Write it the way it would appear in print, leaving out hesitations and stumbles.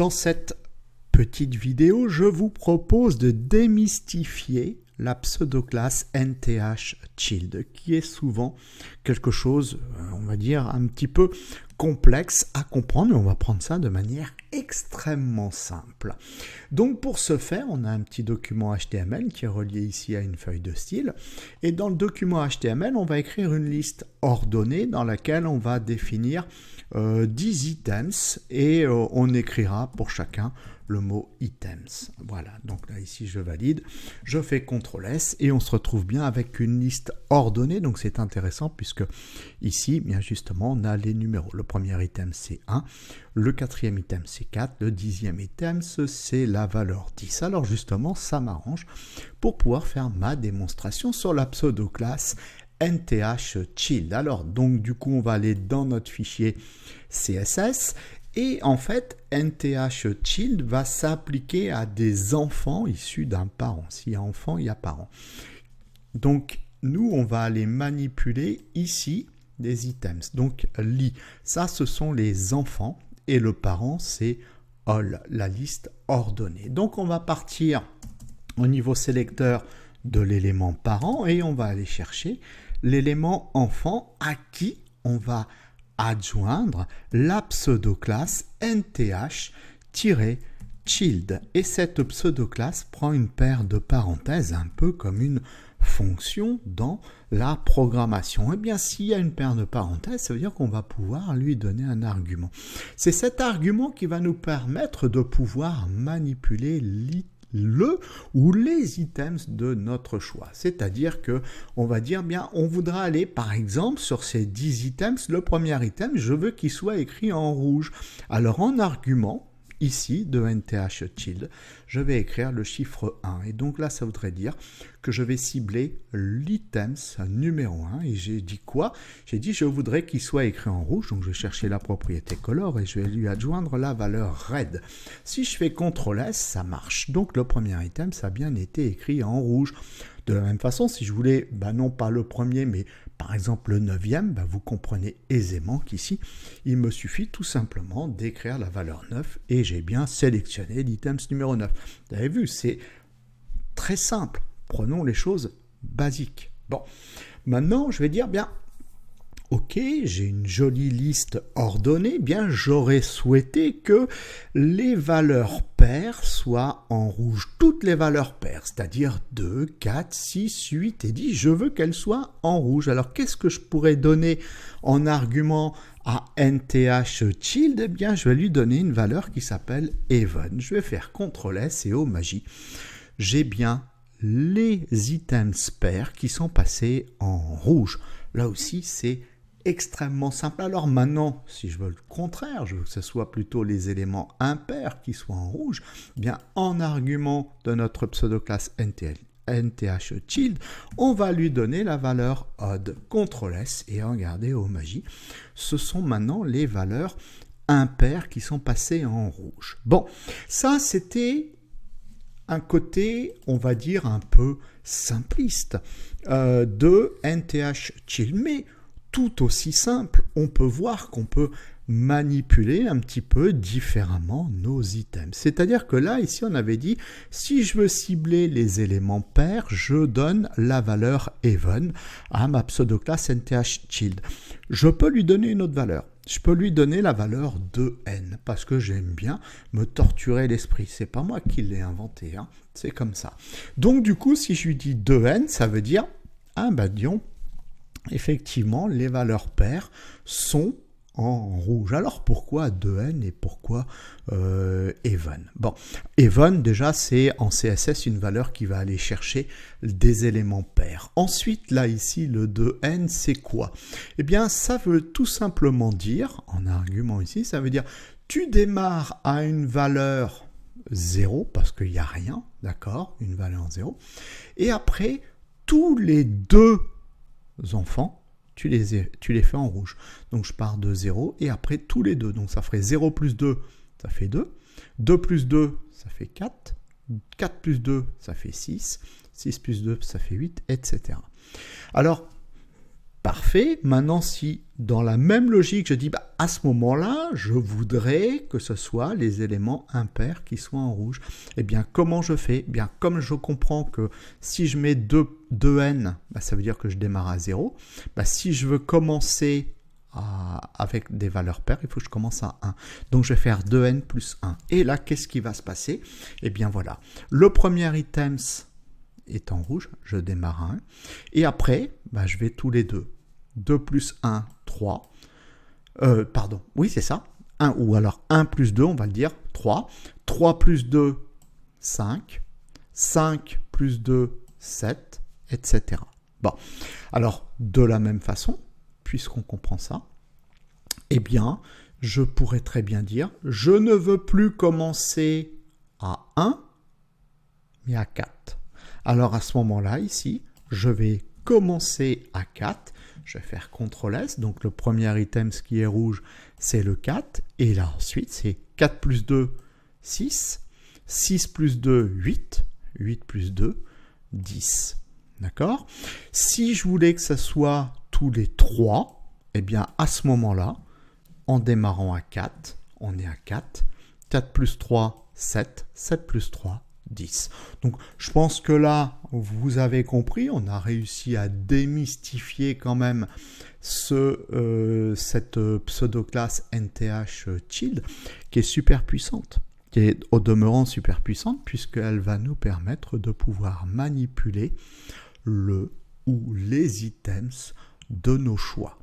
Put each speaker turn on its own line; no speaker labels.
Dans cette petite vidéo, je vous propose de démystifier la pseudoclasse NTH-Child, qui est souvent quelque chose, on va dire, un petit peu complexe à comprendre, mais on va prendre ça de manière extrêmement simple. Donc pour ce faire, on a un petit document HTML qui est relié ici à une feuille de style, et dans le document HTML, on va écrire une liste ordonnée dans laquelle on va définir 10 items, et on écrira pour chacun le mot items. Voilà, donc là ici je valide, je fais CTRL S et on se retrouve bien avec une liste ordonnée, donc c'est intéressant puisque ici, bien justement, on a les numéros. Le premier item c'est 1, le quatrième item c'est 4, le dixième item c'est la valeur 10. Alors justement, ça m'arrange pour pouvoir faire ma démonstration sur la pseudo-classe NTH-Child. Alors, donc du coup, on va aller dans notre fichier CSS. Et en fait, NTH-Child va s'appliquer à des enfants issus d'un parent. S'il y a enfant, il y a parent. Donc, nous, on va aller manipuler ici des items. Donc, li, ça, ce sont les enfants. Et le parent, c'est all, la liste ordonnée. Donc, on va partir au niveau sélecteur de l'élément parent et on va aller chercher l'élément enfant à qui on va adjoindre la pseudoclasse NTH-Child. Et cette pseudoclasse prend une paire de parenthèses, un peu comme une fonction dans la programmation. Et bien, s'il y a une paire de parenthèses, ça veut dire qu'on va pouvoir lui donner un argument. C'est cet argument qui va nous permettre de pouvoir manipuler le ou les items de notre choix. C'est-à-dire que on va dire, bien, on voudra aller, par exemple, sur ces 10 items, le premier item, je veux qu'il soit écrit en rouge. Alors, en argument, ici, de NTH-Child, je vais écrire le chiffre 1. Et donc là, ça voudrait dire que je vais cibler l'items numéro 1. Et j'ai dit quoi? J'ai dit, je voudrais qu'il soit écrit en rouge. Donc, je vais chercher la propriété color et je vais lui adjoindre la valeur red. Si je fais CTRL S, ça marche. Donc, le premier item, ça a bien été écrit en rouge. De la même façon, si je voulais, non pas le premier, mais par exemple le 9e, vous comprenez aisément qu'ici, il me suffit tout simplement d'écrire la valeur 9 et j'ai bien sélectionné l'items numéro 9. Vous avez vu, c'est très simple. Prenons les choses basiques. Bon, maintenant, je vais dire, bien, ok, j'ai une jolie liste ordonnée, bien, j'aurais souhaité que les valeurs paires soient en rouge. Toutes les valeurs paires, c'est-à-dire 2, 4, 6, 8 et 10, je veux qu'elles soient en rouge. Alors, qu'est-ce que je pourrais donner en argument à NTH-Child? Eh bien, je vais lui donner une valeur qui s'appelle even. Je vais faire CTRL S et oh magie, j'ai bien les items pairs qui sont passés en rouge. Là aussi, c'est extrêmement simple. Alors maintenant, si je veux le contraire, je veux que ce soit plutôt les éléments impairs qui soient en rouge, bien en argument de notre pseudoclasse NTH-Child, on va lui donner la valeur odd. CTRL S et regardez, oh magie, ce sont maintenant les valeurs impaires qui sont passées en rouge. Bon, ça c'était un côté, on va dire, un peu simpliste de NTH-Child, mais tout aussi simple, on peut voir qu'on peut manipuler un petit peu différemment nos items. C'est-à-dire que là, ici, on avait dit, si je veux cibler les éléments pairs, je donne la valeur even à ma pseudoclasse NTH-Child. Je peux lui donner une autre valeur. Je peux lui donner la valeur 2n, parce que j'aime bien me torturer l'esprit. C'est pas moi qui l'ai inventé, hein. C'est comme ça. Donc, du coup, si je lui dis 2n, ça veut dire, disons, effectivement, les valeurs paires sont en rouge. Alors pourquoi 2n et pourquoi even? Bon, even déjà c'est en CSS une valeur qui va aller chercher des éléments pairs. Ensuite là ici le 2n c'est quoi? Eh bien ça veut tout simplement dire, en argument ici, ça veut dire tu démarres à une valeur 0 parce qu'il n'y a rien, d'accord, une valeur 0, et après tous les deux enfants, tu les fais en rouge. Donc je pars de 0 et après tous les deux. Donc ça ferait 0 plus 2, ça fait 2. 2 plus 2, ça fait 4. 4 plus 2, ça fait 6. 6 plus 2, ça fait 8, etc. Alors, Parfait. Maintenant, si dans la même logique, je dis à ce moment-là, je voudrais que ce soit les éléments impairs qui soient en rouge. Eh bien, comment je fais? Eh bien, comme je comprends que si je mets 2n, ça veut dire que je démarre à 0. Si je veux commencer avec des valeurs paires, il faut que je commence à 1. Donc, je vais faire 2n plus 1. Et là, qu'est-ce qui va se passer? Eh bien, voilà. Le premier items est en rouge, je démarre à 1. Et après, je vais tous les deux. 2 plus 1, 3. Pardon, oui, c'est ça. 1, ou alors 1 plus 2, on va le dire, 3. 3 plus 2, 5. 5 plus 2, 7, etc. Bon, alors, de la même façon, puisqu'on comprend ça, eh bien, je pourrais très bien dire, je ne veux plus commencer à 1, mais à 4. Alors, à ce moment-là, ici, je vais commencer à 4. Je vais faire CTRL-S. Donc, le premier item, ce qui est rouge, c'est le 4. Et là, ensuite, c'est 4 plus 2, 6. 6 plus 2, 8. 8 plus 2, 10. D'accord? Si je voulais que ce soit tous les 3, eh bien, à ce moment-là, en démarrant à 4, on est à 4. 4 plus 3, 7. 7 plus 3, 10. Donc, je pense que là, vous avez compris, on a réussi à démystifier quand même cette pseudo-classe NTH Child qui est super puissante, qui est au demeurant super puissante puisqu'elle va nous permettre de pouvoir manipuler le ou les items de nos choix.